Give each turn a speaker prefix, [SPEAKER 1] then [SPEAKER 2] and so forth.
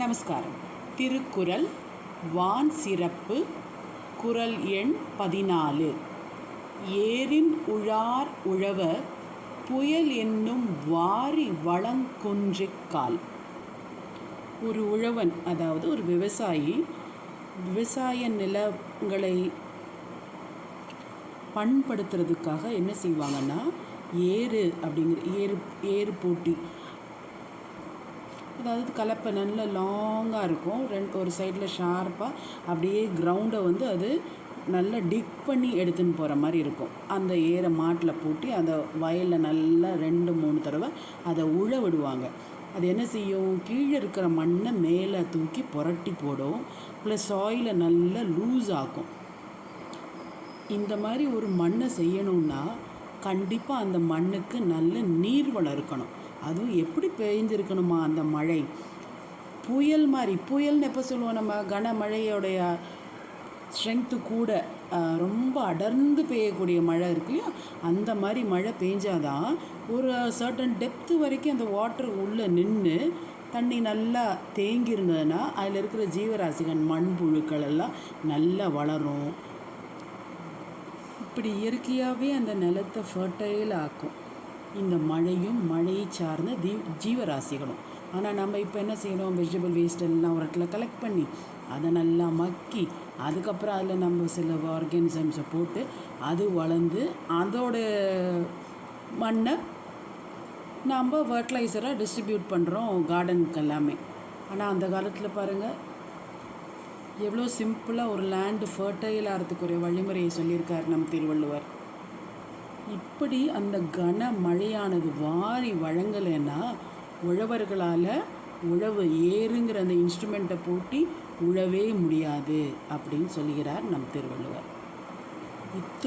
[SPEAKER 1] நமஸ்காரம். திருக்குறள் வான் சிறப்பு குறள் எண் 14. ஏரின் உழார் உழவர் புயல் என்னும் வாரி வளங்குன்றிக்கால். ஒரு உழவன், அதாவது ஒரு விவசாயி, விவசாய நிலங்களை பண்படுத்துறதுக்காக என்ன செய்வாங்கன்னா, ஏறு போட்டி, அதாவது கலப்பை நல்ல லாங்காக இருக்கும், ஒரு சைடில் ஷார்ப்பாக அப்படியே கிரவுண்டை அது நல்லா டிக் பண்ணி எடுத்துன்னு போகிற மாதிரி இருக்கும். அந்த ஏரை மாட்டில் பூட்டி அந்த வயலில் நல்லா 2-3 தடவை அதை உழ விடுவாங்க. அது என்ன செய்யும், கீழே இருக்கிற மண்ணை மேலே தூக்கி புரட்டி போடும், ப்ளஸ் சாயிலை நல்லா லூஸ் ஆக்கும். இந்த மாதிரி ஒரு மண்ணை செய்யணுன்னா கண்டிப்பாக அந்த மண்ணுக்கு நல்ல நீர்வளம் இருக்கணும். அதுவும் எப்படி பெய்ஞ்சிருக்கணுமா அந்த மழை, புயல் மாதிரி. புயல்னு எப்போ சொல்லுவோம் நம்ம, கனமழையோடைய ஸ்ட்ரென்த்து கூட ரொம்ப அடர்ந்து பெய்யக்கூடிய மழை இருக்கு இல்லையா, அந்த மாதிரி மழை பெஞ்சாதான் ஒரு சர்டன் டெப்த்து வரைக்கும் அந்த வாட்டர் உள்ளே நின்று தண்ணி நல்லா தேங்கியிருந்ததுன்னா அதில் இருக்கிற ஜீவராசிகள், மண்புழுக்கள் எல்லாம் நல்லா வளரும். இப்படி இயற்கையாகவே அந்த நிலத்தை ஃபர்டைல் ஆக்கும் இந்த மழையும் மழையை சார்ந்த ஜீவராசிகளும். ஆனால் நம்ம இப்போ என்ன செய்யணும், வெஜிடபிள் வேஸ்ட் எல்லாம் ஒரு இடத்துல கலெக்ட் பண்ணி அதை நல்லா மக்கி அதுக்கப்புறம் அதில் நம்ம சில ஆர்கானிசம்ஸை போட்டு அது வளர்ந்து அதோட மண்ணை நம்ம ஃபர்டிலைசராக டிஸ்ட்ரிபியூட் பண்ணுறோம் கார்டனுக்கு எல்லாமே. ஆனால் அந்த காலத்தில் பாருங்கள் எவ்வளோ சிம்பிளாக ஒரு லேண்டு ஃபர்டைல் ஆகிறதுக்குரிய வழிமுறையை சொல்லியிருக்கார் நம் திருவள்ளுவர். இப்படி அந்த கன மழையானது வாரி வழங்கலைன்னா உழவர்களால் உழவு ஏறுங்கிற அந்த இன்ஸ்ட்ருமெண்ட்டை பூட்டி உழவே முடியாது அப்படின்னு சொல்லுகிறார் நம் திருவள்ளுவர்.